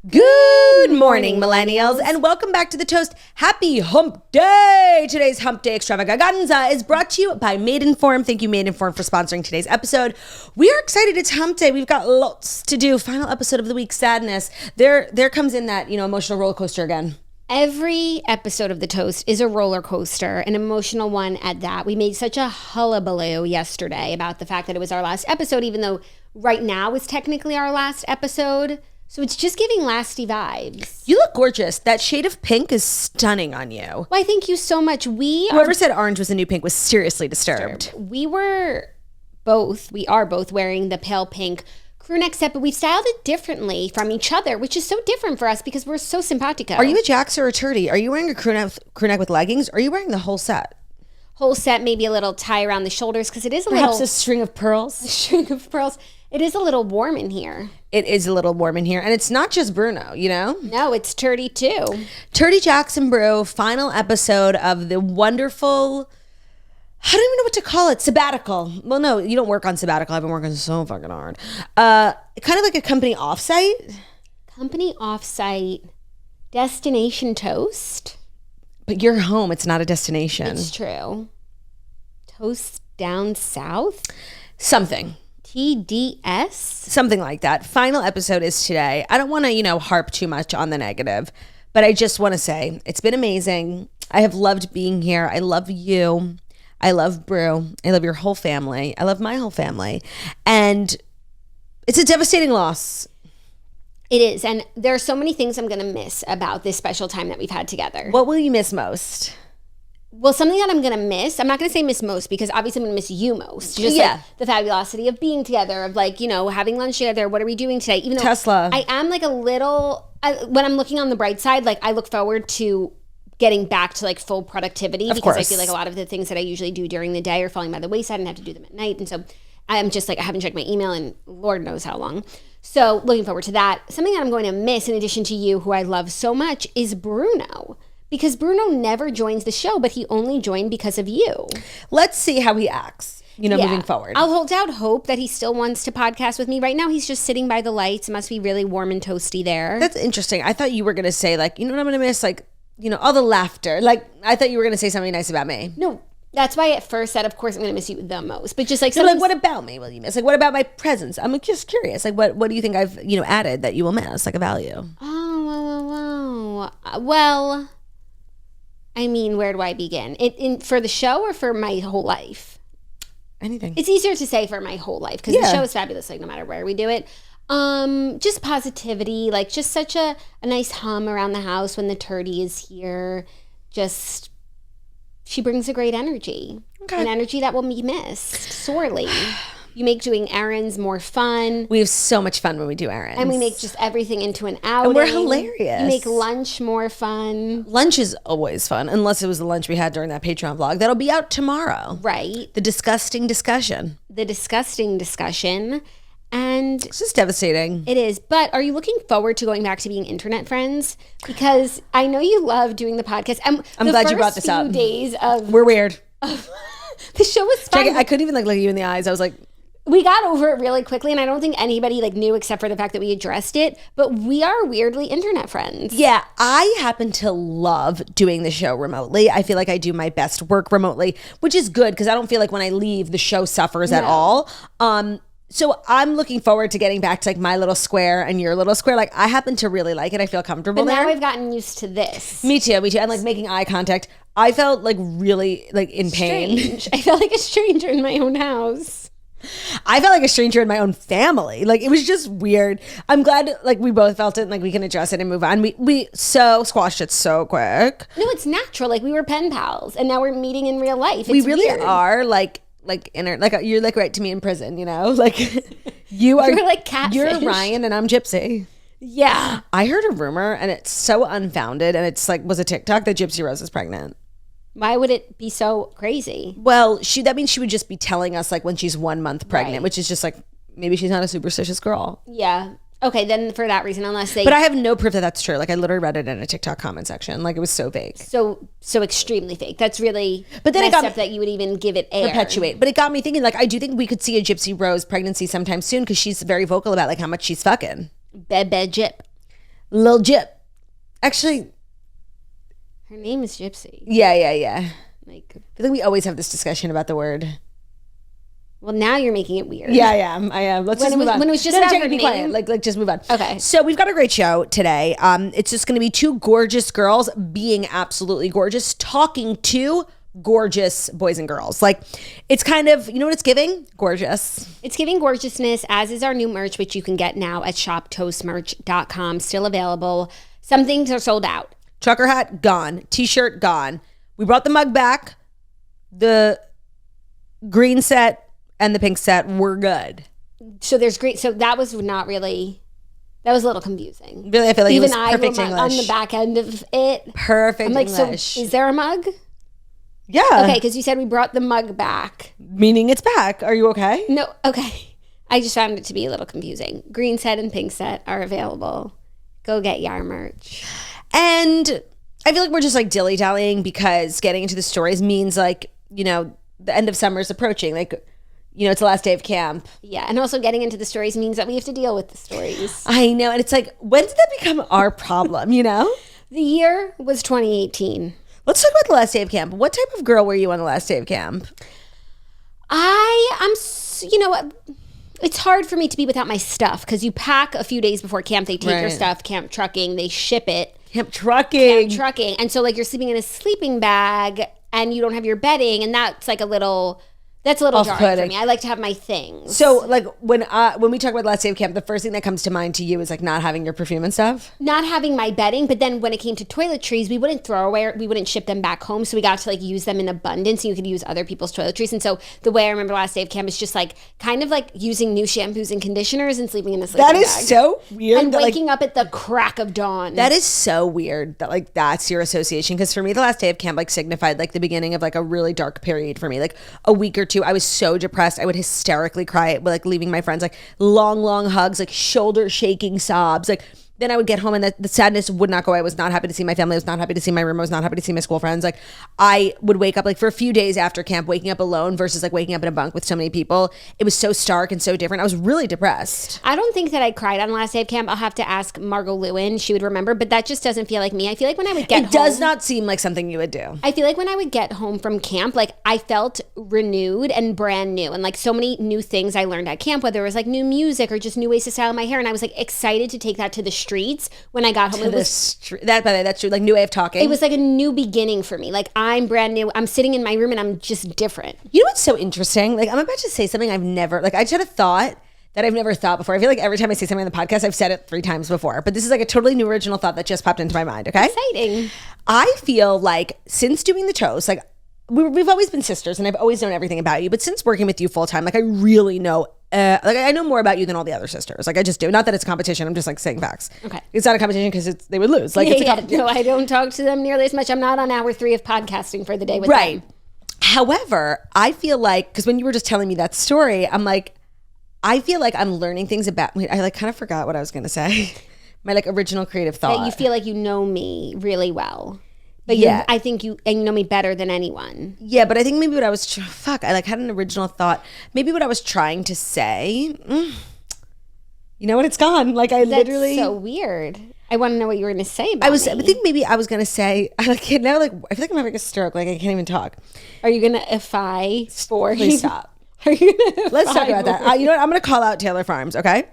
Good morning, millennials, and welcome back to The Toast. Happy Hump Day! Today's Hump Day Extravaganza is brought to you by Maidenform. Thank you, Maidenform, for sponsoring today's episode. We are excited. It's Hump Day. We've got lots to do. Final episode of the week, sadness. There comes in that, emotional roller coaster again. Every episode of The Toast is a roller coaster, an emotional one at that. We made such a hullabaloo yesterday about the fact that it was our last episode, even though right now is technically our last episode. So it's just giving lasty vibes. You look gorgeous. That shade of pink is stunning on you. Why, thank you so much. Whoever said orange was the new pink was seriously disturbed. We are both wearing the pale pink crew neck set, but we've styled it differently from each other, which is so different for us because we're so simpatico. Are you a Jax or a Turdy? Are you wearing a crew neck with leggings? Or are you wearing the whole set? Whole set, maybe a little tie around the shoulders because it is Perhaps a string of pearls. A string of pearls. It is a little warm in here. It is a little warm in here. And it's not just Bruno, No, it's Turdy too. Turdy, Jax, and Brew, final episode of the wonderful, I don't even know what to call it, sabbatical. Well, no, you don't work on sabbatical. I've been working so fucking hard. Kind of like a company offsite. Company offsite, destination toast. But you're home. It's not a destination. It's true. Toast down south? Something. TDS? Something like that. Final episode is today. I don't want to, harp too much on the negative, but I just want to say it's been amazing. I have loved being here. I love you. I love Brew. I love your whole family. I love my whole family. And it's a devastating loss. It is. And there are so many things I'm going to miss about this special time that we've had together. What will you miss most? Well, something that I'm going to miss, I'm not going to say miss most because obviously I'm going to miss you most. Just like the fabulosity of being together, of having lunch together. What are we doing today? Even though Tesla. I am like a little, when I'm looking on the bright side, I look forward to getting back to full productivity because I feel like a lot of the things that I usually do during the day are falling by the wayside and have to do them at night. And so I'm just I haven't checked my email in Lord knows how long. So looking forward to that. Something that I'm going to miss in addition to you, who I love so much, is Bruno. Because Bruno never joins the show, but he only joined because of you. Let's see how he acts, moving forward. I'll hold out hope that he still wants to podcast with me. Right now, he's just sitting by the lights. It must be really warm and toasty there. That's interesting. I thought you were going to say, what I'm going to miss? All the laughter. I thought you were going to say something nice about me. No, that's why I at first said, of course, I'm going to miss you the most. But just what about me will you miss? What about my presence? I'm just curious. What do you think I've, added that you will miss, a value? Oh. Well, I mean, where do I begin? For the show or for my whole life? Anything. It's easier to say for my whole life because the show is fabulous, no matter where we do it. Just positivity, just such a nice hum around the house when the Turdy is here. Just, she brings a great energy. Okay. An energy that will be missed sorely. You make doing errands more fun. We have so much fun when we do errands. And we make just everything into an outing. And we're hilarious. You make lunch more fun. Lunch is always fun, unless it was the lunch we had during that Patreon vlog. That'll be out tomorrow. Right. The disgusting discussion. And it's just devastating. It is. But are you looking forward to going back to being internet friends? Because I know you love doing the podcast. I'm glad you brought this up. The first few days of... We're weird. The show was fun. I couldn't even look you in the eyes. I was like... We got over it really quickly, and I don't think anybody knew except for the fact that we addressed it, but we are weirdly internet friends. Yeah, I happen to love doing the show remotely. I feel like I do my best work remotely, which is good because I don't feel like when I leave, the show suffers at all. So I'm looking forward to getting back to my little square and your little square. I happen to really like it. I feel comfortable there. But now I've gotten used to this. Me too. And making eye contact. I felt really in pain. Strange. I felt like a stranger in my own house. I felt like a stranger in my own family. It was just weird. I'm glad we both felt it and we can address it and move on. We so squashed it so quick. No, it's natural. We were pen pals and now we're meeting in real life. It's we really weird. are you're right to me in prison, you are you're catfish. You're Ryan and I'm Gypsy. Yeah. I heard a rumor and it's so unfounded and it's was a TikTok that Gypsy Rose is pregnant. Why would it be so crazy? Well, that means she would just be telling us when she's 1 month pregnant, right. Which is just maybe she's not a superstitious girl. Yeah. Okay, then for that reason, unless they... But I have no proof that that's true. I literally read it in a TikTok comment section. It was so fake. So extremely fake. That's really but then messed up that you would even give it air. Perpetuate. But it got me thinking, I do think we could see a Gypsy Rose pregnancy sometime soon because she's very vocal about, how much she's fucking. Bebe Gyp. Lil Gyp. Actually, her name is Gypsy. Yeah. Like, I think we always have this discussion about the word. Well, now you're making it weird. Yeah, I am. Let's just move on. When it was just about her be name. quiet. Like, just move on. Okay. So we've got a great show today. It's just going to be two gorgeous girls being absolutely gorgeous, talking to gorgeous boys and girls. Like, it's kind of, you know what it's giving? Gorgeous. It's giving gorgeousness, as is our new merch, which you can get now at shoptoastmerch.com. Still available. Some things are sold out. Trucker hat, gone. T-shirt, gone. We brought the mug back. The green set and the pink set were good. So there's great. So that was not really, that was a little confusing. Really, I feel like even it was perfect English. On the back end of it. Perfect I'm like, English. so is there a mug? Yeah. Okay, because you said we brought the mug back. Meaning it's back. Are you okay? No, okay. I just found it to be a little confusing. Green set and pink set are available. Go get your merch. And I feel like we're just like dilly-dallying because getting into the stories means like, you know, the end of summer is approaching. Like, you know, it's the last day of camp. Yeah, and also getting into the stories means that we have to deal with the stories. I know, and it's like, when did that become our problem, you know? The year was 2018. Let's talk about the last day of camp. What type of girl were you on the last day of camp? You know what? It's hard for me to be without my stuff because you pack a few days before camp. They take your stuff, camp trucking, they ship it. Camp trucking. And so like you're sleeping in a sleeping bag and you don't have your bedding, and that's like a little jarring for me. I like to have my things. So like when we talk about last day of camp, the first thing that comes to mind to you is like not having your perfume and stuff? Not having my bedding, but then when it came to toiletries, we wouldn't throw away, we wouldn't ship them back home. So we got to like use them in abundance, and you could use other people's toiletries. And so the way I remember last day of camp is just like kind of like using new shampoos and conditioners and sleeping in a sleeping bag. That is so weird. And waking up at the crack of dawn. That is so weird that like that's your association. Because for me, the last day of camp like signified like the beginning of like a really dark period for me. Like a week or two, I was so depressed. I would hysterically cry, like leaving my friends, like long hugs, like shoulder shaking sobs. Like then I would get home and the sadness would not go away. I was not happy to see my family. I was not happy to see my room. I was not happy to see my school friends. Like I would wake up like for a few days after camp, waking up alone versus like waking up in a bunk with so many people. It was so stark and so different. I was really depressed. I don't think that I cried on the last day of camp. I'll have to ask Margot Lewin. She would remember, but that just doesn't feel like me. I feel like when I would get home. It does not seem like something you would do. I feel like when I would get home from camp, like I felt renewed and brand new, and like so many new things I learned at camp, whether it was like new music or just new ways to style my hair. And I was like excited to take that to the streets when I got home. That's true. Like new way of talking. It was like a new beginning for me. Like I'm brand new. I'm sitting in my room and I'm just different. You know what's so interesting? Like I'm about to say something I've never, like I just had a thought that I've never thought before. I feel like every time I say something on the podcast, I've said it 3 times before, but this is like a totally new original thought that just popped into my mind. Okay. Exciting. I feel like since doing the toast, like we've always been sisters and I've always known everything about you, but since working with you full time, like I really know like I know more about you than all the other sisters. Like I just do. Not that it's a competition. I'm just like saying facts. Okay. It's not a competition because they would lose. Like it's a competition. No, I don't talk to them nearly as much. I'm not on hour 3 of podcasting for the day with them. However, I feel like, because when you were just telling me that story, I'm like, I feel like I'm learning things about, I like kind of forgot what I was going to say. My like original creative thought. That you feel like you know me really well. But I think you know me better than anyone. Yeah, but I think maybe what I was, I like had an original thought. Maybe what I was trying to say, you know what, it's gone. Like I literally. That's so weird. I want to know what you were going to say about me. I think maybe I was going to say, I like now like, I feel like I'm having a stroke. Like I can't even talk. Are you going to ify for? Please stop. Are you going to Let's talk about that. You know what, I'm going to call out Taylor Farms, okay?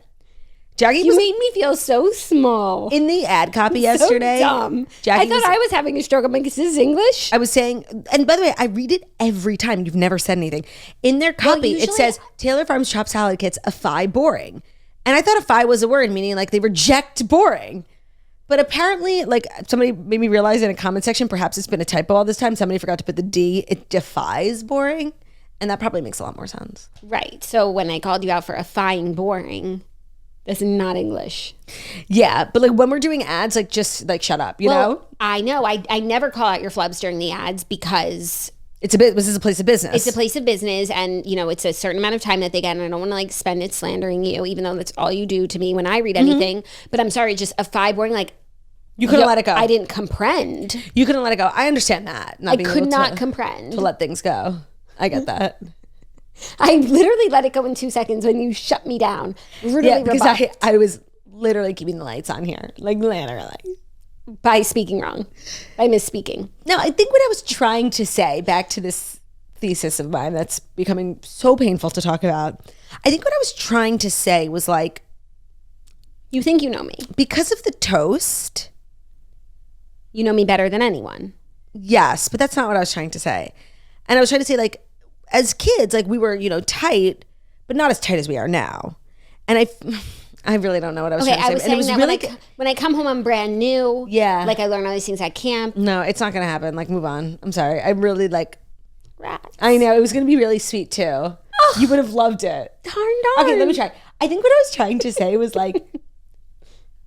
Jackie you made me feel so small. In the ad copy yesterday. So dumb. Jackie I thought I was having a stroke. I'm like, is this English? I was saying, and by the way, I read it every time. You've never said anything. In their copy, it says, Taylor Farms chopped salad kits, affi boring. And I thought affi was a word, meaning like they reject boring. But apparently, like somebody made me realize in a comment section, perhaps it's been a typo all this time. Somebody forgot to put the D. It defies boring. And that probably makes a lot more sense. Right. So when I called you out for affying boring, that's not English. Yeah, but like when we're doing ads, like just like shut up, you know? I know. I never call out your flubs during the ads because this is a place of business. It's a place of business, and you know it's a certain amount of time that they get, and I don't want to like spend it slandering you, even though that's all you do to me when I read anything. But I'm sorry, just affy boring, like you couldn't let it go. I didn't comprehend. You couldn't let it go. I understand that. I could not comprehend to let things go. I get that. I literally let it go in 2 seconds when you shut me down. Literally, because I was literally keeping the lights on here. Like, literally. By speaking wrong. By misspeaking. No, I think what I was trying to say, back to this thesis of mine that's becoming so painful to talk about, I think what I was trying to say was like, you think you know me. Because of the toast. You know me better than anyone. Yes, but that's not what I was trying to say. And I was trying to say, like, as kids, like, we were, you know, tight, but not as tight as we are now. And I really don't know what I was trying to say. I was saying that really when I come home, I'm brand new. Yeah. Like, I learn all these things at camp. No, it's not going to happen. Like, move on. I'm sorry. I really, like... Rats. I know. It was going to be really sweet, too. Oh, you would have loved it. Darn. Okay, let me try. I think what I was trying to say was, like...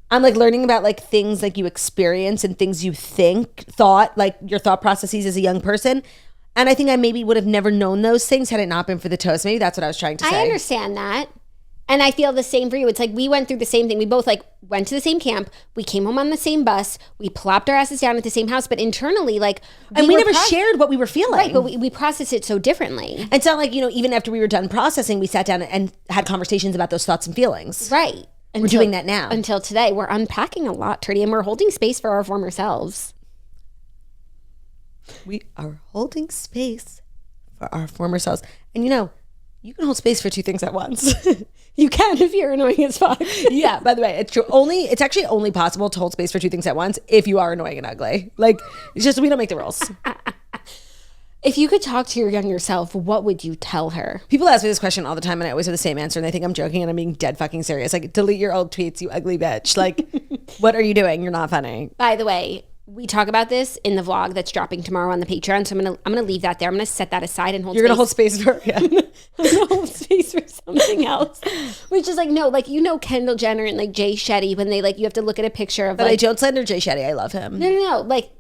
I'm like learning about like things like you experience and things you thought, like your thought processes as a young person. And I think I maybe would have never known those things had it not been for the toast. Maybe that's what I was trying to say. I understand that. And I feel the same for you. It's like we went through the same thing. We both like went to the same camp. We came home on the same bus. We plopped our asses down at the same house. But internally, like... we never shared what we were feeling. Right, but we processed it so differently. It's not like, you know, even after we were done processing, we sat down and had conversations about those thoughts and feelings. Right. We're doing that now. Until today. We're unpacking a lot, Trudy, and we're holding space for our former selves. We are holding space for our former selves. And you know, you can hold space for two things at once. You can if you're annoying as fuck. Yeah, by the way, it's true. It's actually only possible to hold space for two things at once if you are annoying and ugly. Like, it's just, we don't make the rules. If you could talk to your younger self, what would you tell her? People ask me this question all the time and I always have the same answer and they think I'm joking and I'm being dead fucking serious. Like, delete your old tweets, you ugly bitch. Like, what are you doing? You're not funny. By the way, we talk about this in the vlog that's dropping tomorrow on the Patreon. So I'm gonna leave that there. I'm gonna set that aside and hold You're space. Gonna hold space for I'm gonna hold space for something else. Which is like, no, like, you know, Kendall Jenner and like Jay Shetty, when they like, you have to look at a picture of, but like, I don't slander Jay Shetty. I love him. No. Like,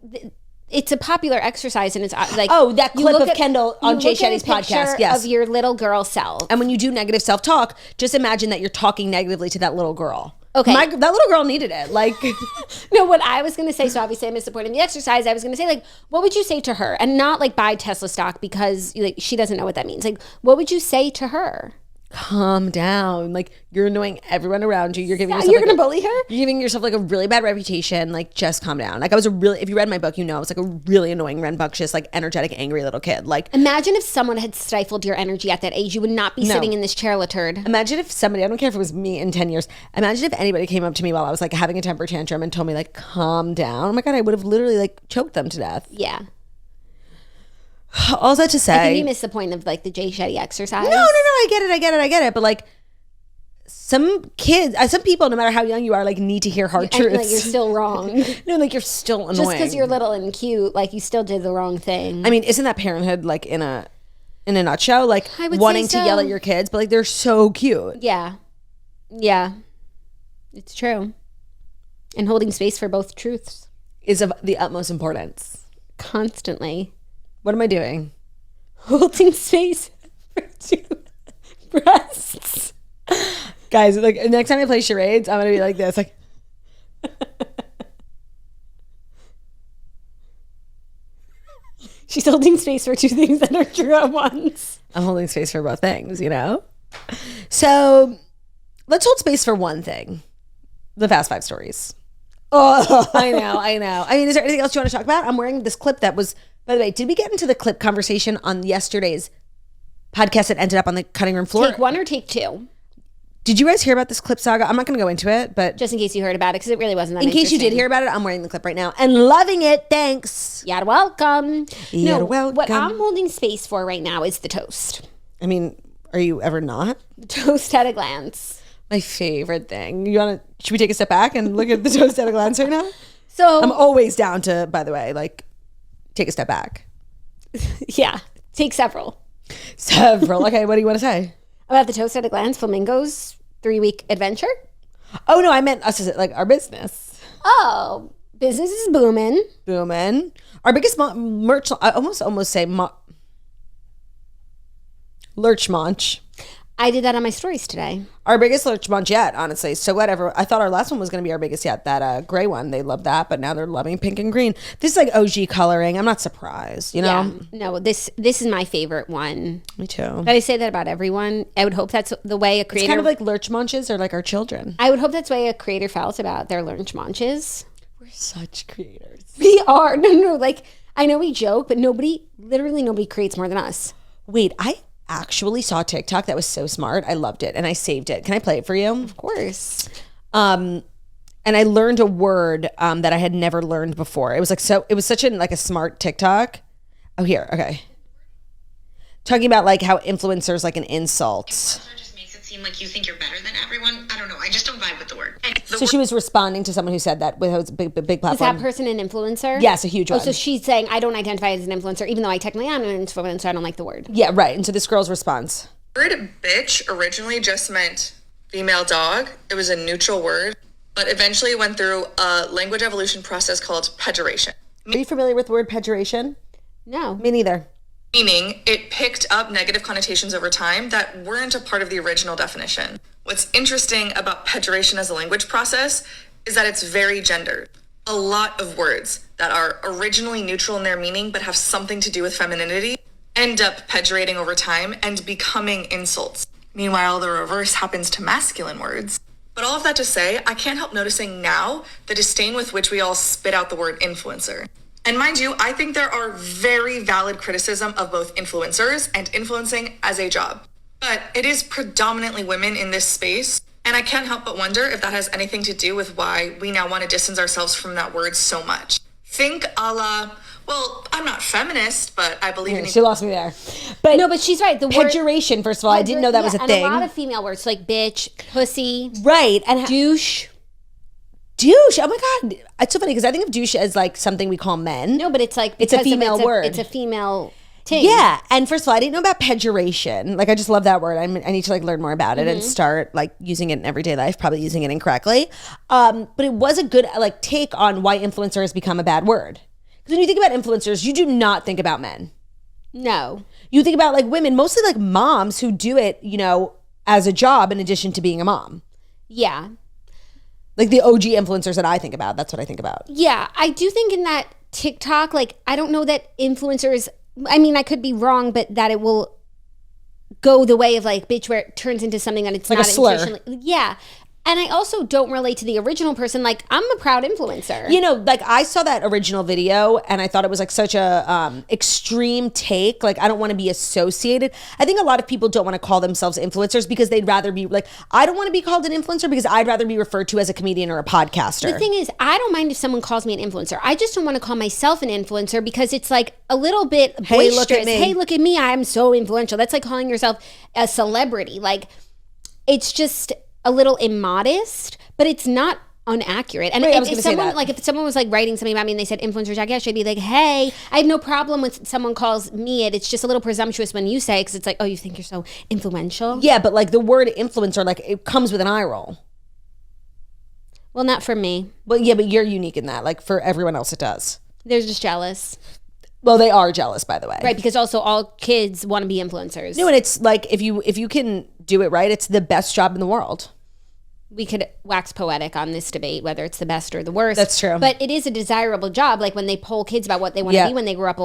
it's a popular exercise, and it's like, oh, that clip of Kendall on Jay Shetty's podcast. Yes, of your little girl self. And when you do negative self-talk, just imagine that you're talking negatively to that little girl. Okay, that little girl needed it. Like, no, what I was going to say. So obviously, I missed the point of the exercise. I was going to say, like, what would you say to her, and not like buy Tesla stock because like she doesn't know what that means. Like, what would you say to her? Calm down. Like, you're annoying everyone around you. You're giving yourself you're gonna bully her. You're giving yourself like a really bad reputation. Like, just calm down. Like, if you read my book, you know, I was like a really annoying, rambunctious, like energetic, angry little kid. Like, imagine if someone had stifled your energy at that age. You would not be sitting in this chair, turd. Imagine if somebody, I don't care if it was me in 10 years. Imagine if anybody came up to me while I was like having a temper tantrum and told me like, calm down. Oh my God, I would have literally like choked them to death. Yeah. All that to say, I think you missed the point of like the Jay Shetty exercise. No. I get it. But like, some people, no matter how young you are, like need to hear hard truths. Like you're still wrong. No, like you're still annoying. Just because you're little and cute, like you still did the wrong thing. I mean, isn't that parenthood like in a nutshell? Like wanting to yell at your kids, but like they're so cute. Yeah, it's true. And holding space for both truths is of the utmost importance. Constantly. What am I doing? Holding space for two breasts. Guys, like next time I play charades, I'm gonna be like this, like. She's holding space for two things that are true at once. I'm holding space for both things, you know? So let's hold space for one thing. The Fast Five stories. Oh, I know. I mean, is there anything else you want to talk about? I'm wearing this clip that was, by the way, did we get into the clip conversation on yesterday's podcast that ended up on the cutting room floor? Take one or take two? Did you guys hear about this clip saga? I'm not going to go into it, but just in case you heard about it, because it really wasn't that in case you did hear about it, I'm wearing the clip right now and loving it. Thanks. You're welcome. You're welcome. What I'm holding space for right now is the toast. I mean, are you ever not? The toast at a glance. My favorite thing. Should we take a step back and look at the toast at a glance right now? So I'm always down to, by the way, like, take a step back. Yeah, take several. Okay, what do you want to say? About the toast at a glance, Flamingo's 3-week adventure? Oh, no, I meant us, like our business. Oh, business is booming. Booming. Our biggest merch, I almost say lurch munch. I did that on my stories today. Our biggest lurch munch yet, honestly. So whatever. I thought our last one was going to be our biggest yet. That gray one. They love that, but now they're loving pink and green. This is like OG coloring. I'm not surprised, you know? Yeah. No, this is my favorite one. Me too. But I say that about everyone. I would hope that's the way a creator... It's kind of like lurch munches are like our children. I would hope that's the way a creator felt about their lurch munches. We're such creators. We are. No. Like, I know we joke, but literally nobody creates more than us. Wait, I actually saw TikTok that was so smart. I loved it and I saved it. Can I play it for you? Of course. And I learned a word that I had never learned before. It was like it was such a smart TikTok. Oh, here. Okay. Talking about like how influencers like an insult. Influencer just makes it seem like you think you're better than everyone. I don't know. I just don't vibe with the word. So she was responding to someone who said that with a big platform. Is that person an influencer? Yes, a huge one. Oh, so she's saying, I don't identify as an influencer, even though I technically am an influencer, I don't like the word. Yeah, right. And so this girl's response. The word bitch originally just meant female dog. It was a neutral word, but eventually went through a language evolution process called pejoration. Are you familiar with the word pejoration? No. Me neither. Meaning it picked up negative connotations over time that weren't a part of the original definition. What's interesting about pejoration as a language process is that it's very gendered. A lot of words that are originally neutral in their meaning but have something to do with femininity end up pejorating over time and becoming insults. Meanwhile, the reverse happens to masculine words. But all of that to say, I can't help noticing now the disdain with which we all spit out the word influencer. And mind you, I think there are very valid criticism of both influencers and influencing as a job. But it is predominantly women in this space, and I can't help but wonder if that has anything to do with why we now want to distance ourselves from that word so much. Think a la, well, I'm not feminist, but I believe in... She lost me there. But no, but she's right. The pejoration, first of all, I didn't know that was a thing. And a lot of female words, like bitch, pussy, right, and douche. Douche. Oh my God. It's so funny because I think of douche as like something we call men. No, but it's like... It's a female word. It's a female... Ting. Yeah, and first of all, I didn't know about pejoration. Like, I just love that word. I need to like learn more about it and start like using it in everyday life. Probably using it incorrectly, but it was a good like take on why influencer has become a bad word. Because when you think about influencers, you do not think about men. No, you think about like women, mostly like moms who do it, you know, as a job in addition to being a mom. Yeah, like the OG influencers that I think about. That's what I think about. Yeah, I do think in that TikTok, like I don't know that influencers. I mean, I could be wrong, but that it will go the way of like bitch, where it turns into something that it's like not a slur. Intentionally. Yeah. And I also don't relate to the original person. Like, I'm a proud influencer. You know, like I saw that original video and I thought it was like such a extreme take. Like, I don't want to be associated. I think a lot of people don't want to call themselves influencers because they'd rather be like, I don't want to be called an influencer because I'd rather be referred to as a comedian or a podcaster. The thing is, I don't mind if someone calls me an influencer. I just don't want to call myself an influencer because it's like a little bit boisterous. Hey, look at me. Hey, look at me. I'm so influential. That's like calling yourself a celebrity. Like, it's just a little immodest, but it's not inaccurate. And if someone was like writing something about me and they said influencer Jackass, I'd be like, hey, I have no problem when someone calls me it. It's just a little presumptuous when you say it because it's like, oh, you think you're so influential? Yeah, but like the word influencer, like it comes with an eye roll. Well, not for me. Well, yeah, but you're unique in that. Like for everyone else, it does. They're just jealous. Well, they are jealous, by the way. Right, because also all kids want to be influencers. No, and it's like if you can do it right, it's the best job in the world. We could wax poetic on this debate, whether it's the best or the worst. That's true. But it is a desirable job. Like when they poll kids about what they want to be when they grow up,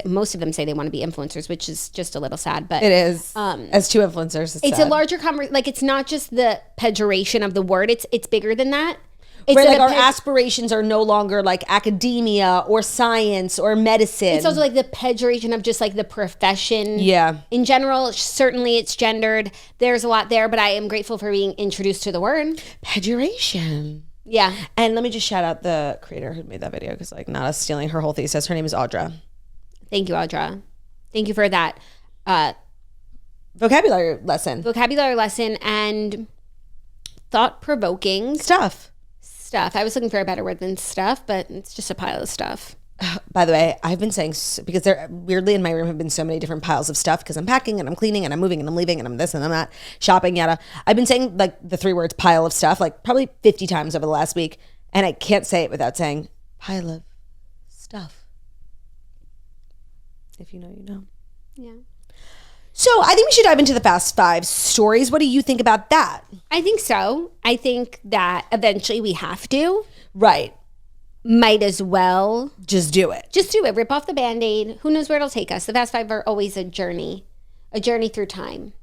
most of them say they want to be influencers, which is just a little sad. But it is. As two influencers, it's sad. a larger conversation. Like it's not just the pejoration of the word. It's bigger than that. It's right, like our aspirations are no longer like academia or science or medicine. It's also like the pejoration of just like the profession. Yeah. In general, certainly it's gendered. There's a lot there, but I am grateful for being introduced to the word. Pejoration. Yeah. And let me just shout out the creator who made that video because like not us stealing her whole thesis. Her name is Audra. Thank you, Audra. Thank you for that. Vocabulary lesson and thought-provoking stuff. I was looking for a better word than stuff, but it's just a pile of stuff. By the way, I've been saying, because there weirdly in my room have been so many different piles of stuff because I'm packing and I'm cleaning and I'm moving and I'm leaving and I'm this and I'm that, shopping, yada. I've been saying like the 3 words pile of stuff like probably 50 times over the last week, and I can't say it without saying pile of stuff. If you know, you know. Yeah. So I think we should dive into the Fast Five stories. What do you think about that? I think so. I think that eventually we have to. Right. Might as well. Just do it. Just do it. Rip off the Band-Aid. Who knows where it'll take us? The Fast Five are always a journey through time.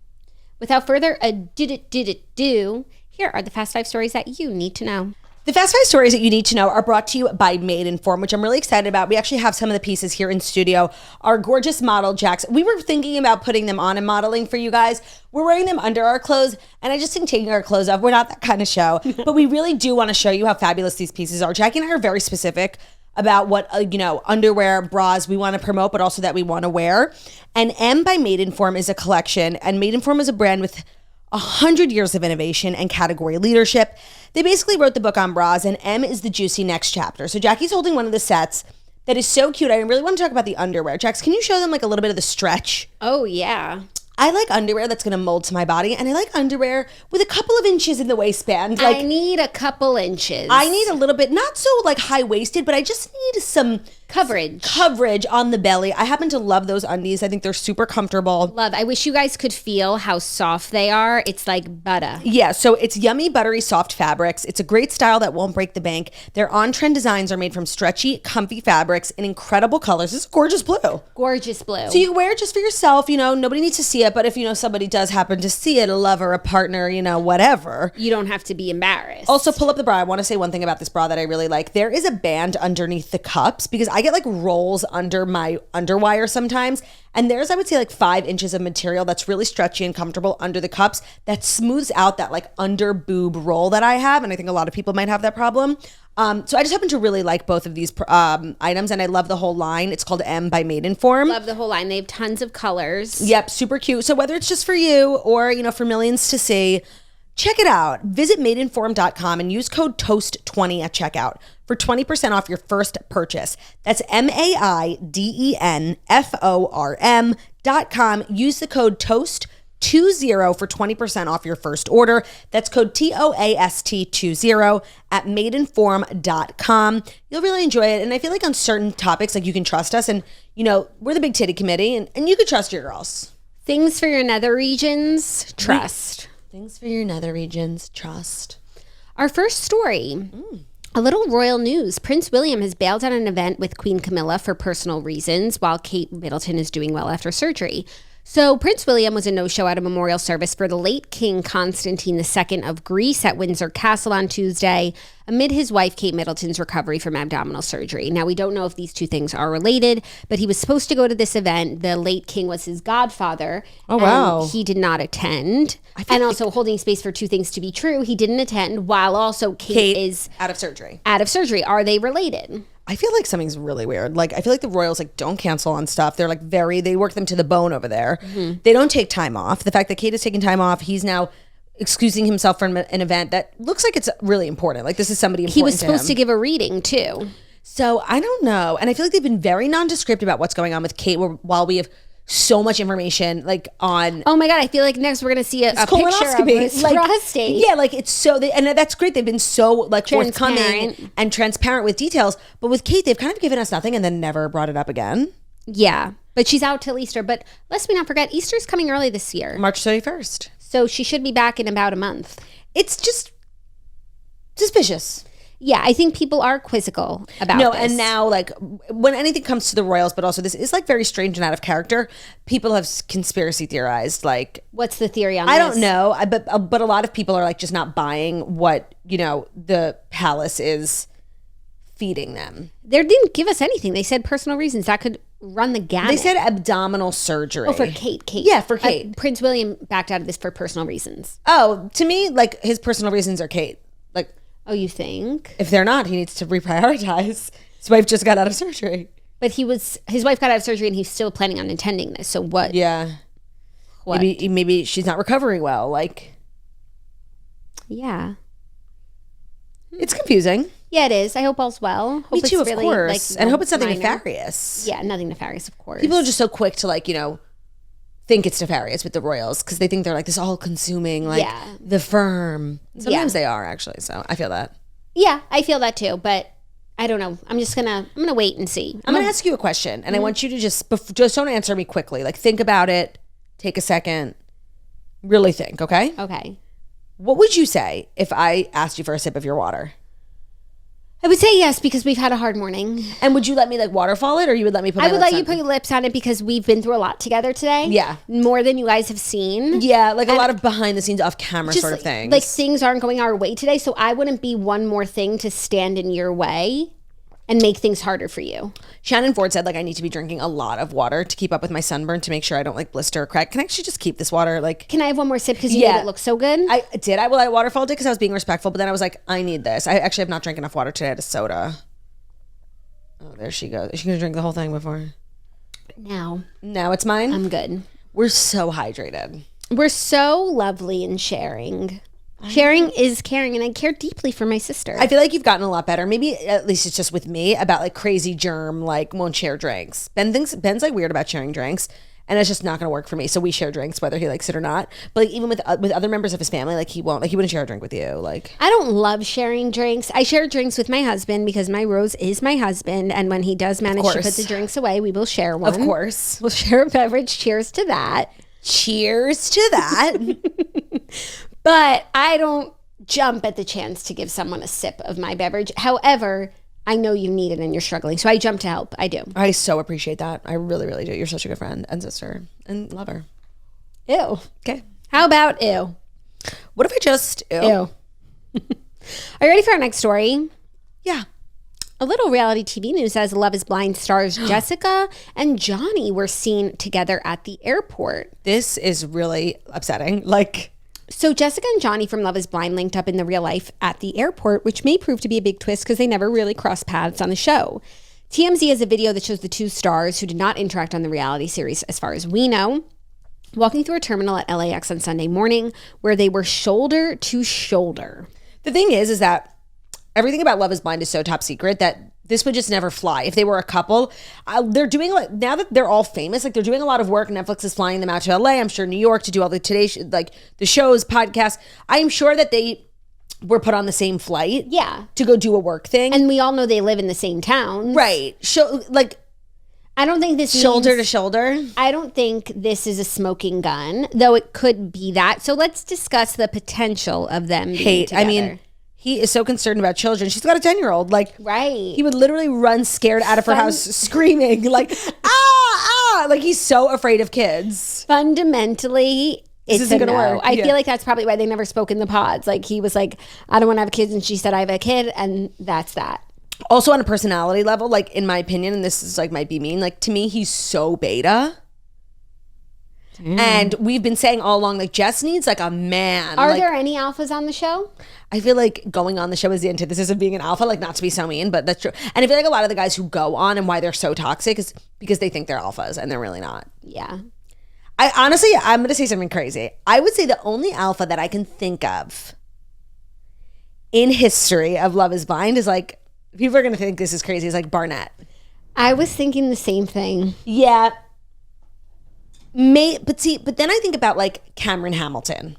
Without further ado, here are the Fast Five stories that you need to know. The Fast Five stories that you need to know are brought to you by Maidenform, which I'm really excited about. We actually have some of the pieces here in studio. Our gorgeous model Jacks. We were thinking about putting them on and modeling for you guys. We're wearing them under our clothes, and I just think taking our clothes off, we're not that kind of show. But we really do want to show you how fabulous these pieces are. Jackie and I are very specific about what, underwear, bras we want to promote, but also that we want to wear. And M by Maidenform is a collection, and Maidenform is a brand with 100 years of innovation and category leadership. They basically wrote the book on bras, and M is the juicy next chapter. So Jackie's holding one of the sets that is so cute. I really want to talk about the underwear. Jax, can you show them like a little bit of the stretch? Oh, yeah. I like underwear that's going to mold to my body, and I like underwear with a couple of inches in the waistband. Like, I need a couple inches. I need a little bit, not so like high-waisted, but I just need some coverage on the belly. I happen to love those undies. I think they're super comfortable. Love. I wish you guys could feel how soft they are. It's like butter. Yeah, so it's yummy, buttery, soft fabrics. It's a great style that won't break the bank. Their on-trend designs are made from stretchy, comfy fabrics in incredible colors. This is gorgeous blue. Gorgeous blue. So you wear it just for yourself, nobody needs to see it, but if somebody does happen to see it, a lover, a partner, whatever. You don't have to be embarrassed. Also, pull up the bra. I want to say one thing about this bra that I really like. There is a band underneath the cups because I get like rolls under my underwire sometimes. And there's, I would say, like 5 inches of material that's really stretchy and comfortable under the cups that smooths out that like under boob roll that I have. And I think a lot of people might have that problem. So I just happen to really like both of these items, and I love the whole line. It's called M by Maidenform. Love the whole line. They have tons of colors. Yep, super cute. So whether it's just for you or, for millions to see, check it out. Visit maidenform.com and use code TOAST20 at checkout for 20% off your first purchase. That's maidenform.com. Use the code TOAST20 for 20% off your first order. That's code TOAST20 at maidenform.com. You'll really enjoy it. And I feel like on certain topics, like you can trust us. And, we're the Big Titty Committee, and you can trust your girls. Things for your nether regions, trust. Things for your nether regions, trust. Our first story. A little royal news. Prince William has bailed on an event with Queen Camilla for personal reasons, while Kate Middleton is doing well after surgery. So Prince William was a no-show at a memorial service for the late King Constantine II of Greece at Windsor Castle on Tuesday, amid his wife Kate Middleton's recovery from abdominal surgery. Now, we don't know if these two things are related, but he was supposed to go to this event. The late king was his godfather. Oh, wow. And he did not attend. And also holding space for two things to be true. He didn't attend, while also Kate is out of surgery. Are they related? I feel like something's really weird. Like, I feel like the royals don't cancel on stuff. They're they work them to the bone over there. Mm-hmm. They don't take time off. The fact that Kate is taking time off, he's now excusing himself from an event that looks like it's really important. Like, this is somebody important. He was supposed to give a reading too. So I don't know. And I feel like they've been very nondescript about what's going on with Kate while we have so much information on. Oh my God, I feel like next we're going to see a picture of his prostate. Yeah, it's so, and that's great. They've been so forthcoming and transparent with details. But with Kate, they've kind of given us nothing and then never brought it up again. Yeah, but she's out till Easter. But lest we not forget, Easter's coming early this year. March 31st. So she should be back in about a month. It's just suspicious. Yeah, I think people are quizzical about this. And now, when anything comes to the royals, but also this is, very strange and out of character, people have conspiracy theorized, What's the theory on this? I don't know, but a lot of people are, just not buying what, the palace is feeding them. They didn't give us anything. They said personal reasons. That could run the gamut. They said abdominal surgery. Oh, for Kate. Yeah, for Kate. Prince William backed out of this for personal reasons. Oh, to me, his personal reasons are Kate. Oh, you think? If they're not, he needs to reprioritize. His wife just got out of surgery. But his wife got out of surgery and he's still planning on attending this. So what? Yeah. What? Maybe she's not recovering well. Yeah. It's confusing. Yeah, it is. I hope all's well. Me too, of course. And I hope it's nothing nefarious. Yeah, nothing nefarious, of course. People are just so quick to think it's nefarious with the royals because they think they're this all-consuming, the firm. Sometimes they are, actually. So I feel that. Yeah, I feel that too. But I don't know. I'm gonna wait and see. I'm gonna ask you a question, and I want you to just don't answer me quickly. Think about it. take a second, really think, okay? Okay. What would you say if I asked you for a sip of your water? I would say yes because we've had a hard morning. And would you let me like waterfall it, or you would let me put my I would lips let you on put your lips on it because we've been through a lot together today. Yeah. More than you guys have seen. Yeah, like a lot of behind the scenes off camera Just sort of things. like things aren't going our way today, so I wouldn't be one more thing to stand in your way and make things harder for you. Shannon Ford said like I need to be drinking a lot of water to keep up with my sunburn to make sure I don't like blister or crack. Can I actually just keep this water? Like, Can I have one more sip because you made it look so good? I waterfalled it because I was being respectful, but then I was like, I need this. I actually have not drank enough water today. I had a soda. Oh, there she goes. Is she gonna drink the whole thing before? Now It's mine? I'm good. We're so hydrated. We're so lovely in sharing. Sharing is caring, and I care deeply for my sister. I feel like you've gotten a lot better. Maybe at least it's just with me about like crazy germ, like won't share drinks. Ben's like weird about sharing drinks, and it's just not going to work for me. So we share drinks whether he likes it or not. But like, even with other members of his family, like he wouldn't share a drink with you. Like I don't love sharing drinks. I share drinks with my husband because my Rose is my husband, and when he does manage to put the drinks away, we will share one. Of course, we'll share a beverage. Cheers to that. Cheers to that. But I don't jump at the chance to give someone a sip of my beverage. However, I know you need it and you're struggling, so I jump to help. I do. I so appreciate that. I really, really do. You're such a good friend and sister and lover. Ew. Okay. How about ew? What if I just Ew. Are you ready for our next story? Yeah. A little reality TV news says Love is Blind stars Jessica and Johnny were seen together at the airport. This is really upsetting. Like, so Jessica and Johnny from Love is Blind linked up in the real life at the airport, which may prove to be a big twist because they never really crossed paths on the show. TMZ has a video that shows the two stars, who did not interact on the reality series as far as we know, walking through a terminal at LAX on Sunday morning where they were shoulder to shoulder. the thing is that everything about Love is Blind is so top secret that this would just never fly. If they were a couple, they're doing like, now that they're all famous, like they're doing a lot of work. Netflix is flying them out to LA. I'm sure New York to do all the like the shows, podcasts. I'm sure that they were put on the same flight. Yeah. To go do a work thing. And we all know they live in the same town. Right. Like I don't think this shoulder to shoulder. I don't think this is a smoking gun, though it could be that. So let's discuss the potential of them being together. I mean, he is so concerned about children. She's got a 10-year-old. Like, right. He would literally run scared out of her house screaming like, ah. Like he's so afraid of kids. Fundamentally, it's isn't gonna no. work. I Yeah. feel like that's probably why they never spoke in the pods. Like he was like, I don't want to have kids. And she said, I have a kid. And that's that. Also on a personality level, like in my opinion, and this is like might be mean, like to me, he's so beta. And we've been saying all along, like Jess needs like a man. Are like, there any alphas on the show? I feel like going on the show is the antithesis of being an alpha, like not to be so mean, but that's true. And I feel like a lot of the guys who go on and why they're so toxic is because they think they're alphas and they're really not. Yeah. I honestly, I'm going to say something crazy. I would say the only alpha that I can think of in history of Love is Blind is like, people are going to think this is crazy, is like Barnett. I was thinking the same thing. Yeah. But then I think about like Cameron Hamilton.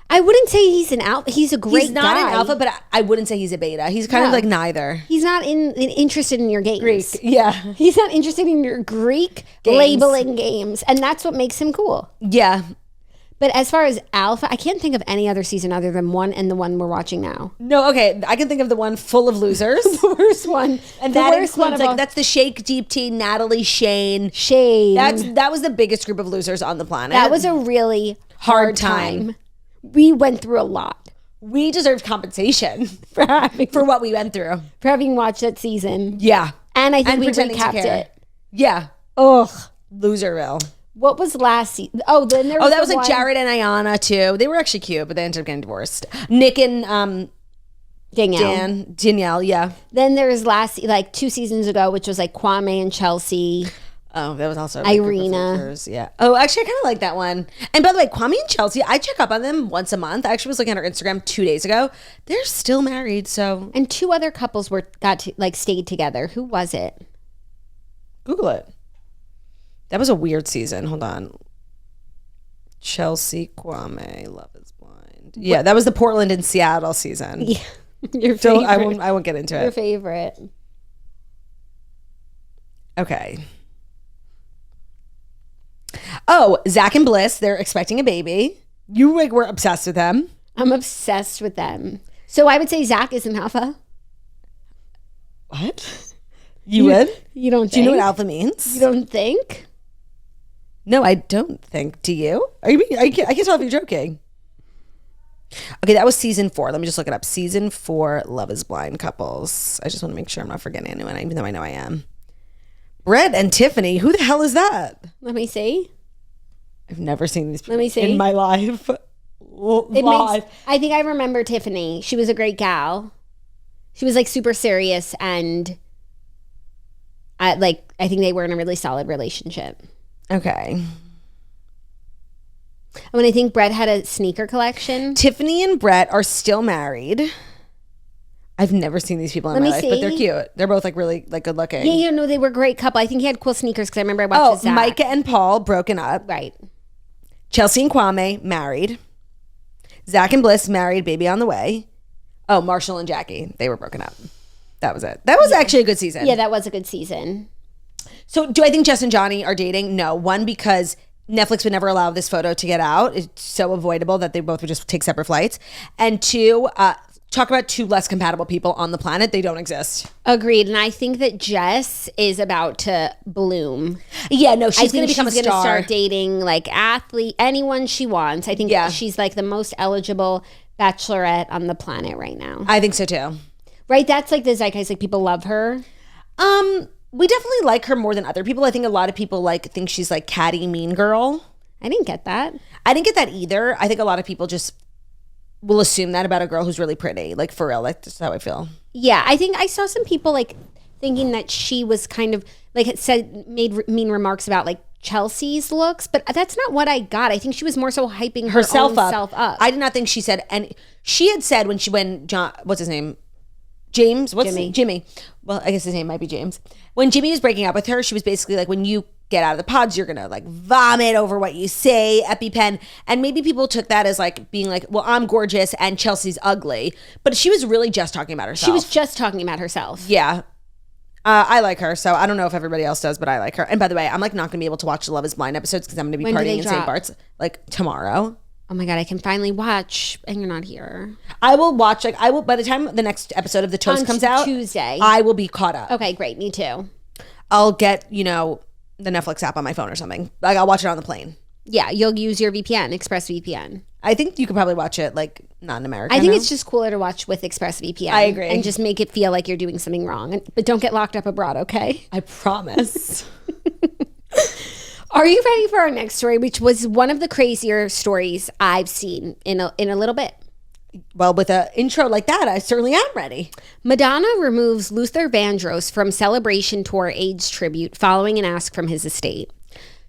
I wouldn't say he's an alpha. He's a great He's not guy. an alpha, but I wouldn't say he's a beta. He's kind of like neither. He's not interested in your games. Greek. Yeah. He's not interested in your Greek Games. labeling games. And that's what makes him cool. Yeah. But as far as alpha, I can't think of any other season other than one and the one we're watching now. No, okay. I can think of the one full of losers. The worst one. And the that worst one includes of all. like that's the Shake Deep Tea, Natalie Shane. Shade. That was the biggest group of losers on the planet. That was a really hard time. We went through a lot. We deserved compensation For what we went through. for having watched that season. Yeah. And I think we pretending to recapped care. it. Yeah. Ugh. Loserville. What was last season? Oh, then there was that was the like one- Jared and Ayana too. They were actually cute, but they ended up getting divorced. Nick and Danielle, yeah. Then there was like 2 seasons ago, which was like Kwame and Chelsea. Oh, that was also a big group of Irina. losers, yeah. Oh, actually, I kind of like that one. And by the way, Kwame and Chelsea, I check up on them once a month. I actually was looking at her Instagram 2 days ago. They're still married, so And 2 other couples stayed together. Who was it? Google it. That was a weird season. Hold on. Chelsea, Kwame, Love is Blind. Yeah, that was the Portland and Seattle season. Yeah. Your So favorite. I won't get into Your it. favorite. Okay. Oh, Zach and Bliss, they're expecting a baby. You like were obsessed with them. I'm obsessed with them. So I would say Zach is an alpha. What? You would? You don't think? Do you know what alpha means? You don't think? No, I don't think. Do you? I can't tell if you're joking. Okay, that was season 4. Let me just look it up. Season 4, Love is Blind couples. I just want to make sure I'm not forgetting anyone, even though I know I am. Brett and Tiffany. Who the hell is that? Let me see. I've never seen these people Let me see. in my life. I think I remember Tiffany. She was a great gal. She was like super serious, and I think they were in a really solid relationship. Okay. When I think Brett had a sneaker collection. Tiffany and Brett are still married. I've never seen these people in my life, but they're cute. They're both like really like good looking. Yeah, you know, they were a great couple. I think he had cool sneakers because I remember I watched his Zach. Micah and Paul broken up. Right. Chelsea and Kwame married. Zach and Bliss married, baby on the way. Oh, Marshall and Jackie, they were broken up. That was it. That was actually a good season. Yeah, that was a good season. So do I think Jess and Johnny are dating? No. One, because Netflix would never allow this photo to get out. It's so avoidable that they both would just take separate flights. And 2, talk about 2 less compatible people on the planet. They don't exist. Agreed. And I think that Jess is about to bloom. Yeah, no, she's going to become a star. She's going to start dating like anyone she wants. I think she's like the most eligible bachelorette on the planet right now. I think so too. Right? That's like the zeitgeist. Like people love her. We definitely like her more than other people. I think a lot of people think she's like catty mean girl. I didn't get that. I didn't get that either. I think a lot of people just will assume that about a girl who's really pretty. Like for real, like that's how I feel. Yeah, I think I saw some people like thinking that she was kind of like made mean remarks about like Chelsea's looks, but that's not what I got. I think she was more so hyping herself up. I did not think she said, and she had said when John, what's his name? James? Jimmy. Well, I guess his name might be James. When Jimmy was breaking up with her, she was basically like, when you get out of the pods, you're gonna like vomit over what you say, EpiPen. And maybe people took that as like being like, well, I'm gorgeous and Chelsea's ugly. But she was really just talking about herself. She was just talking about herself. Yeah. I like her, so I don't know if everybody else does, but I like her. And by the way, I'm like not gonna be able to watch the Love is Blind episodes because I'm gonna be partying in St. Bart's like tomorrow. Oh my God, I can finally watch, and you're not here. I will watch, by the time the next episode of The Toast comes out, Tuesday, I will be caught up. Okay, great, me too. I'll get, the Netflix app on my phone or something. Like, I'll watch it on the plane. Yeah, you'll use your VPN, ExpressVPN. I think you could probably watch it, like, not in America. I think it's just cooler to watch with ExpressVPN. I agree. And just make it feel like you're doing something wrong. But don't get locked up abroad, okay? I promise. Are you ready for our next story, which was one of the crazier stories I've seen in a little bit? Well, with an intro like that, I certainly am ready. Madonna removes Luther Vandross from Celebration Tour AIDS tribute following an ask from his estate.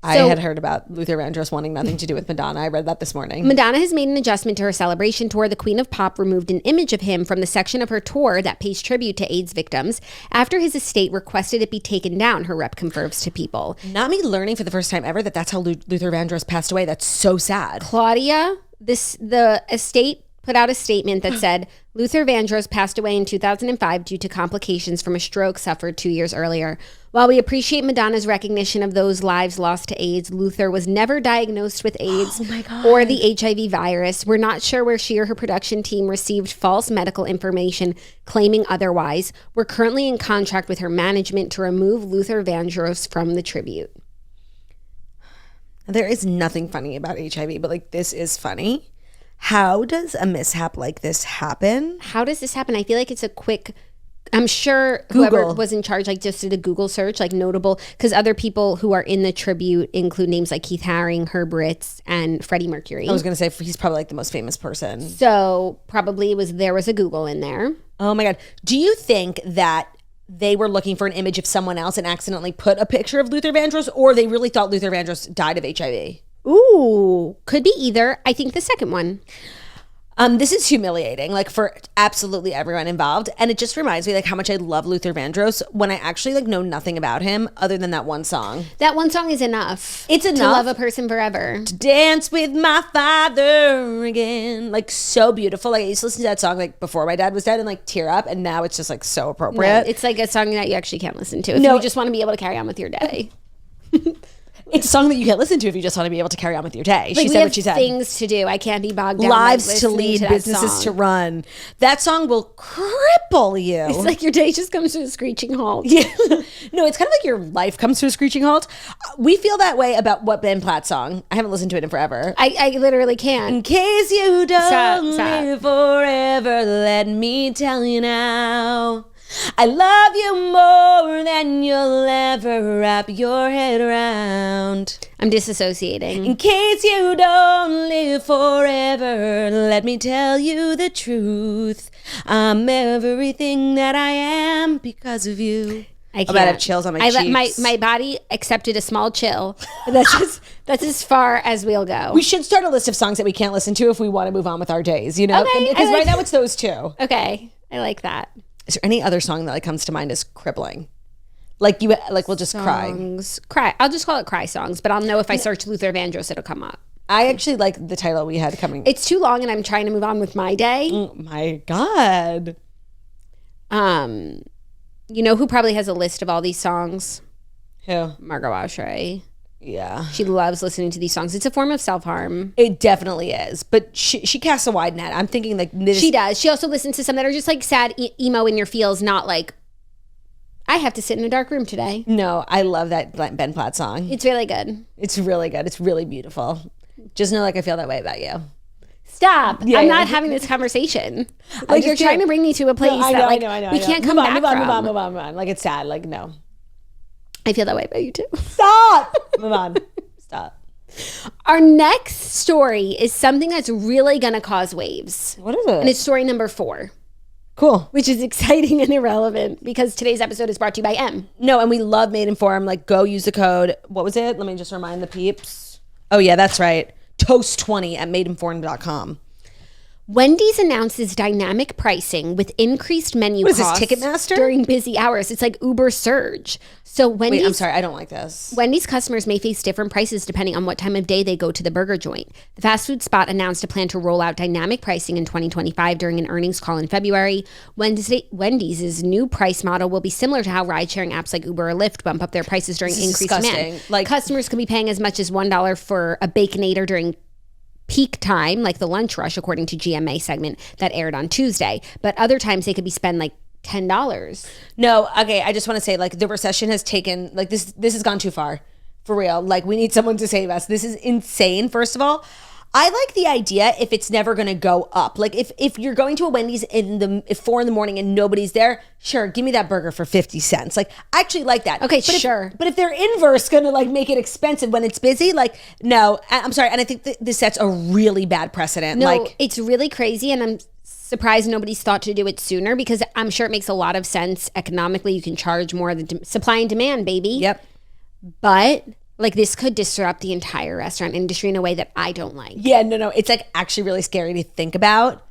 I had heard about Luther Vandross wanting nothing to do with Madonna. I read that this morning. Madonna has made an adjustment to her Celebration Tour. The Queen of Pop removed an image of him from the section of her tour that pays tribute to AIDS victims after his estate requested it be taken down, her rep confirms to People. Not me learning for the first time ever that's how Luther Vandross passed away. That's so sad. Claudia, the estate put out a statement that said Luther Vandross passed away in 2005 due to complications from a stroke suffered 2 years earlier. While we appreciate Madonna's recognition of those lives lost to AIDS, Luther was never diagnosed with AIDS or the HIV virus. We're not sure where she or her production team received false medical information claiming otherwise. We're currently in contract with her management to remove Luther Vandross from the tribute. There is nothing funny about HIV, but like this is funny. How does a mishap like this happen? How does this happen? I feel like it's a quick, I'm sure whoever was in charge like just did a Google search, like notable, because other people who are in the tribute include names like Keith Haring, Herb Ritz, and Freddie Mercury. I was going to say he's probably like the most famous person. So probably there was a Google in there. Oh my God. Do you think that they were looking for an image of someone else and accidentally put a picture of Luther Vandross, or they really thought Luther Vandross died of HIV? Ooh, could be either. I think the second one. This is humiliating, like for absolutely everyone involved. And it just reminds me like how much I love Luther Vandross when I actually like know nothing about him other than that one song. That one song is enough. It's enough to love a person forever. To dance with my father again. Like so beautiful. Like I used to listen to that song like before my dad was dead and like tear up. And now it's just like so appropriate. No, it's like a song that you actually can't listen to if you just want to be able to carry on with your day. It's a song that you can't listen to if you just want to be able to carry on with your day. Like, She said what she said. Things to do. I can't be bogged down. Lives to lead, businesses to run. That song will cripple you. It's like your day just comes to a screeching halt. Yeah. No, it's kind of like your life comes to a screeching halt. We feel that way about what Ben Platt's song. I haven't listened to it in forever. I literally can't. In case you don't Stop. live forever, let me tell you now. I love you more than you'll ever wrap your head around. I'm disassociating. In case you don't live forever, let me tell you the truth. I'm everything that I am because of you. I can't. I'm about to have chills on my cheeks. My body accepted a small chill. That's as far as we'll go. We should start a list of songs that we can't listen to if we want to move on with our days, you know? Okay, Because right now it's those two. Okay, I like that. Is there any other song that like comes to mind as crippling? Like we'll just cry. Cry. I'll just call it cry songs, but I'll know if I search Luther Vandross, it'll come up. I actually like the title we had coming. It's too long and I'm trying to move on with my day. Oh my God. You know who probably has a list of all these songs? Who? Margot Oshry. Yeah. She loves listening to these songs. It's a form of self-harm. It definitely is. But she casts a wide net. I'm thinking like this. She does. She also listens to some that are just like sad emo in your feels, not like, I have to sit in a dark room today. No, I love that Ben Platt song. It's really good. It's really good. It's really beautiful. Just know like I feel that way about you. Stop. Yeah, I'm yeah. not having this conversation. Like you're trying to bring me to a place that like we can't come back from. Move on. Like it's sad. Like no. I feel that way about you too. Stop. Move on. Stop. Our next story is something that's really going to cause waves. What is it? And it's story number 4. Cool. Which is exciting and irrelevant because today's episode is brought to you by M. No, and we love Made Inform. Like go use the code. What was it? Let me just remind the peeps. Oh yeah, that's right. Toast20 at madeinformed.com. Wendy's announces dynamic pricing with increased menu What is costs this, Ticketmaster? during busy hours. It's like Uber surge. So Wendy's, Wait, I'm sorry. I don't like this. Wendy's customers may face different prices depending on what time of day they go to the burger joint. The fast food spot announced a plan to roll out dynamic pricing in 2025 during an earnings call in February. Wendy's new price model will be similar to how ride-sharing apps like Uber or Lyft bump up their prices during increased demand. Like customers could be paying as much as $1 for a Baconator during peak time, like the lunch rush, according to GMA segment that aired on Tuesday. But other times they could be spend like $10. No, okay. I just want to say, like, the recession has taken, like, this has gone too far, for real. Like, we need someone to save us. This is insane. First of all, I like the idea if it's never going to go up. Like, if you're going to a Wendy's at 4 a.m. and nobody's there, sure, give me that burger for 50 cents. Like, I actually like that. Okay, but sure. But if they're inverse going to like make it expensive when it's busy, like, no, I'm sorry. And I think this sets a really bad precedent. No, like, it's really crazy, and I'm surprised nobody's thought to do it sooner because I'm sure it makes a lot of sense economically. You can charge more of the supply and demand, baby. Yep. But like this could disrupt the entire restaurant industry in a way that I don't like. Yeah, no. It's like actually really scary to think about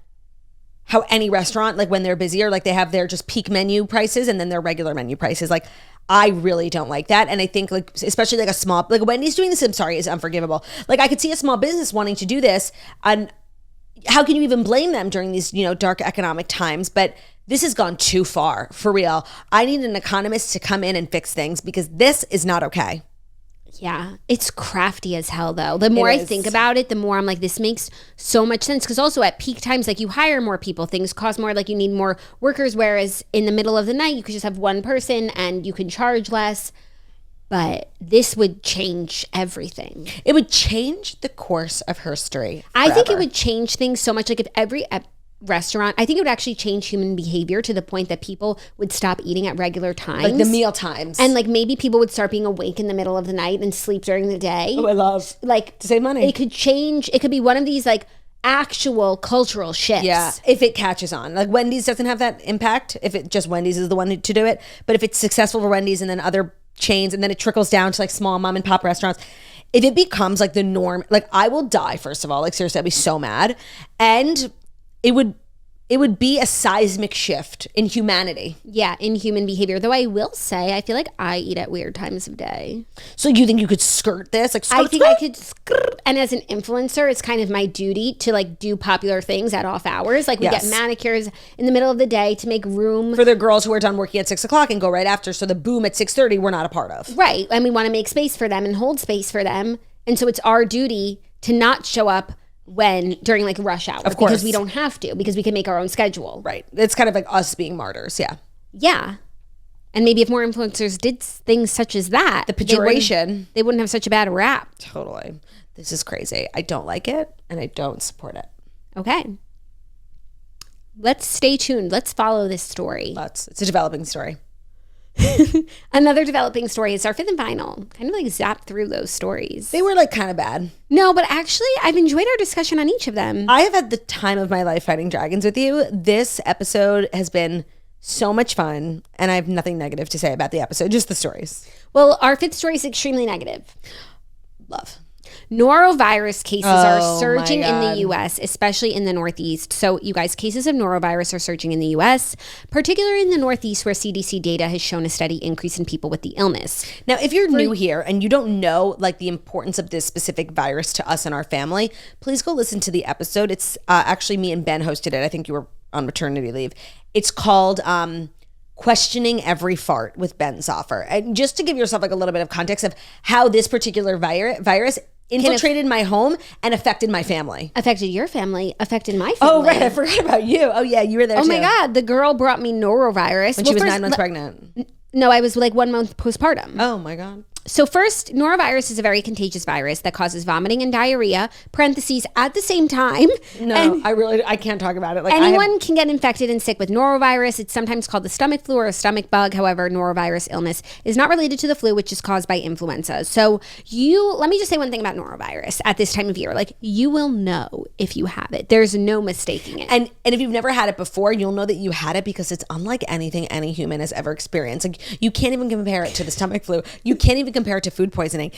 how any restaurant, like when they're busier, like they have their just peak menu prices and then their regular menu prices. Like I really don't like that. And I think like, especially like a small, like Wendy's doing this, I'm sorry, is unforgivable. Like I could see a small business wanting to do this, and how can you even blame them during these, dark economic times? But this has gone too far, for real. I need an economist to come in and fix things because this is not okay. Yeah, it's crafty as hell though. The more I think about it, the more I'm like, this makes so much sense. Because also at peak times, like you hire more people, things cost more, like you need more workers. Whereas in the middle of the night, you could just have one person and you can charge less. But this would change everything. It would change the course of history. I think it would change things so much. Like if every restaurant, I think it would actually change human behavior to the point that people would stop eating at regular times. Like the meal times. And like maybe people would start being awake in the middle of the night and sleep during the day. Oh, I love. Like to save money. It could change. It could be one of these like actual cultural shifts. Yeah, if it catches on. Like Wendy's doesn't have that impact if it just Wendy's is the one to do it. But if it's successful for Wendy's and then other chains and then it trickles down to like small mom and pop restaurants, if it becomes like the norm, like I will die, first of all. Like seriously, I'd be so mad. And it would it would be a seismic shift in humanity. Yeah, in human behavior. Though I will say, I feel like I eat at weird times of day. So you think you could skirt this? Like, I think I could skirt. And as an influencer, it's kind of my duty to like do popular things at off hours. Like we get manicures in the middle of the day to make room. For the girls who are done working at 6 o'clock and go right after. So the boom at 6:30, we're not a part of. Right. And we want to make space for them and hold space for them. And so it's our duty to not show up during like rush hour. Of course. Because we don't have to, because we can make our own schedule. Right. It's kind of like us being martyrs. Yeah. Yeah. And maybe if more influencers did things such as that, the pejoration, they wouldn't have such a bad rap. Totally. This is crazy. I don't like it and I don't support it. Okay. Let's stay tuned. Let's follow this story. It's a developing story. Another developing story is our fifth and final. Kind of like zapped through those stories. They were like kind of bad. No, but actually I've enjoyed our discussion on each of them. I have had the time of my life fighting dragons with you. This episode has been so much fun and I have nothing negative to say about the episode, just the stories. Well, our fifth story is extremely negative. Love. Norovirus cases are surging in the U.S., especially in the Northeast. So, you guys, cases of norovirus are surging in the U.S., particularly in the Northeast, where CDC data has shown a steady increase in people with the illness. Now, if you're new here and you don't know like the importance of this specific virus to us and our family, please go listen to the episode. It's actually me and Ben hosted it. I think you were on maternity leave. It's called Questioning Every Fart with Ben Zoffer. And just to give yourself like a little bit of context of how this particular virus infiltrated my home and affected my family. Affected your family, affected my family. Oh, right. I forgot about you. Oh, yeah. You were there too. Oh, my God. The girl brought me norovirus. When she was 9 months pregnant. No, I was like 1 month postpartum. Oh, my God. So first, norovirus is a very contagious virus that causes vomiting and diarrhea, parentheses, at the same time. No, and I can't talk about it. Like anyone can get infected and sick with norovirus. It's sometimes called the stomach flu or a stomach bug. However, norovirus illness is not related to the flu, which is caused by influenza. So let me just say one thing about norovirus at this time of year. Like, you will know if you have it. There's no mistaking it. And if you've never had it before, you'll know that you had it because it's unlike anything any human has ever experienced. Like, you can't even compare it to the stomach flu. You can't even compare it to food poisoning.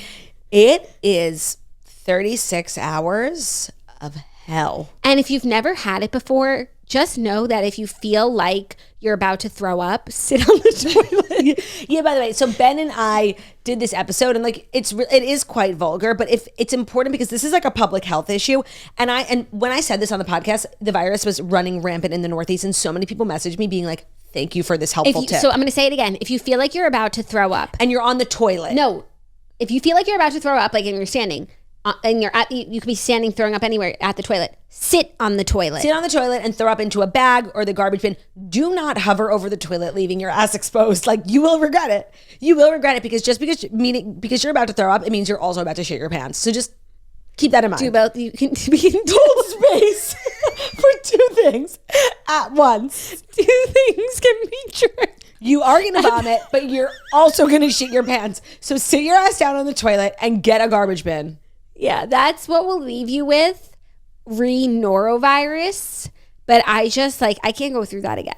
It is 36 hours of hell. And if you've never had it before, just know that if you feel like you're about to throw up, sit on the toilet. Yeah, by the way, so Ben and I did this episode and like it is quite vulgar, but if it's important because this is like a public health issue. And when I said this on the podcast, the virus was running rampant in the Northeast and so many people messaged me being like, thank you for this helpful tip. So I'm going to say it again. If you feel like you're about to throw up. And you're on the toilet. No. If you feel like you're about to throw up, like and you're standing, and you could be standing throwing up anywhere at the toilet, sit on the toilet. Sit on the toilet and throw up into a bag or the garbage bin. Do not hover over the toilet, leaving your ass exposed. Like, you will regret it. You will regret it because because you're about to throw up, it means you're also about to shit your pants. So just keep that in mind. Do both. You can be in hold space for two things at once. Two things can be true. You are going to vomit, but you're also going to shit your pants. So sit your ass down on the toilet and get a garbage bin. Yeah, that's what we'll leave you with. Norovirus. But I just I can't go through that again.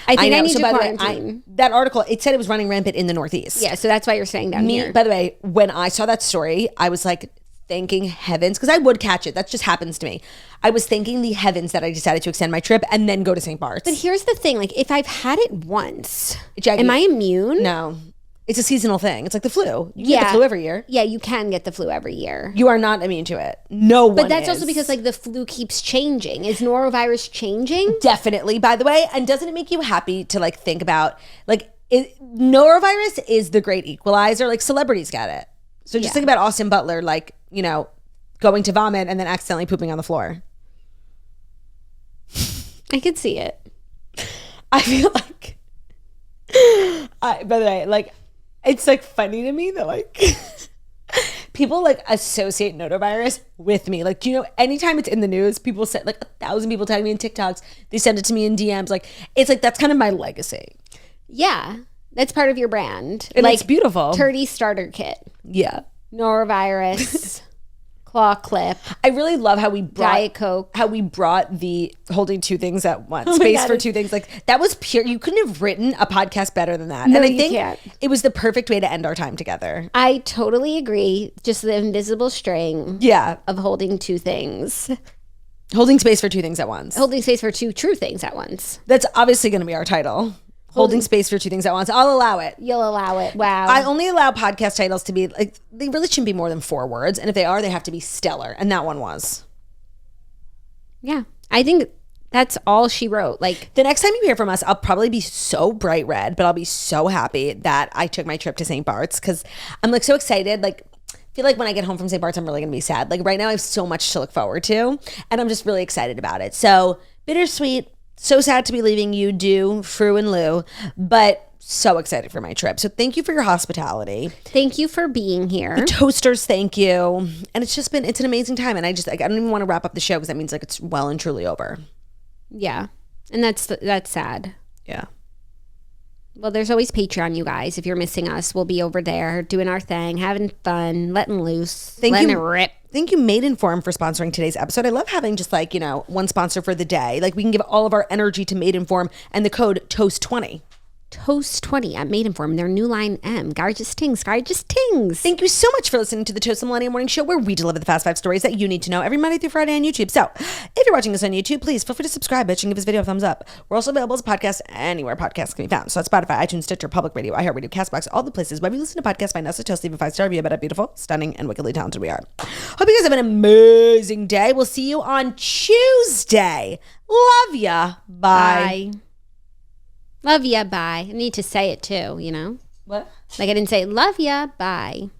I think I need to quarantine. That article, it said it was running rampant in the Northeast. Yeah, so that's why you're saying down here. By the way, when I saw that story, I was like, thanking heavens, because I would catch it. That just happens to me. I was thanking the heavens that I decided to extend my trip and then go to St. Bart's. But here's the thing, like if I've had it once, am I immune? No. It's a seasonal thing. It's like the flu. You get the flu every year. Yeah, you can get the flu every year. You are not immune to it. No one But that's also because like the flu keeps changing. Is norovirus changing? Definitely, by the way. And doesn't it make you happy to like think about like norovirus is the great equalizer. Like celebrities get it. So just think about Austin Butler, like, you know, going to vomit and then accidentally pooping on the floor. I could see it. I feel like, by the way, like, it's like funny to me that like people like associate norovirus with me. Like, you know, anytime it's in the news, people send like 1,000 people tag me in TikToks. They send it to me in DMs. Like, it's like, that's kind of my legacy. Yeah. That's part of your brand. And like, it's beautiful. Turdy starter kit. Yeah. Norovirus. Claw clip. I really love how we brought Diet Coke. How we brought the holding two things at once. Space for two things. Like, that was pure. You couldn't have written a podcast better than that. No, and I you think can't. It was the perfect way to end our time together. I totally agree. Just the invisible string. Yeah. Of holding two things. Holding space for two things at once. Holding space for two true things at once. That's obviously going to be our title. Holding space for two things at once. I'll allow it. You'll allow it. Wow. I only allow podcast titles to be like, they really shouldn't be more than 4 words. And if they are, they have to be stellar. And that one was. Yeah. I think that's all she wrote. Like, the next time you hear from us, I'll probably be so bright red, but I'll be so happy that I took my trip to St. Bart's because I'm like so excited. Like, I feel like when I get home from St. Bart's, I'm really going to be sad. Like right now I have so much to look forward to and I'm just really excited about it. So bittersweet, so sad to be leaving you, Fru and Lou, but so excited for my trip. So thank you for your hospitality. Thank you for being here. The toasters, thank you. And it's an amazing time. And I just, like, I don't even want to wrap up the show because that means like it's well and truly over. Yeah. And that's sad. Yeah. Well, there's always Patreon, you guys. If you're missing us, we'll be over there doing our thing, having fun, letting loose, letting it rip. Thank you, Maidenform, for sponsoring today's episode. I love having just like, one sponsor for the day. Like we can give all of our energy to Maidenform and the code TOAST20. Toast20 at Maidenform, their new line M. Gorgeous tings, gorgeous tings. Thank you so much for listening to the Toast the Millennial Morning Show, where we deliver the fast 5 stories that you need to know every Monday through Friday on YouTube. So if you're watching this on YouTube, please feel free to subscribe, bitch, and give this video a thumbs up. We're also available as a podcast anywhere podcasts can be found. So that's Spotify, iTunes, Stitcher, Public Radio, iHeartRadio, CastBox, all the places where we listen to podcasts. Find us at Toast, leave a 5-star review about how beautiful, stunning, and wickedly talented we are. Hope you guys have an amazing day. We'll see you on Tuesday. Love ya. Bye. Love ya, bye. I need to say it too, What? Like I didn't say love ya, bye.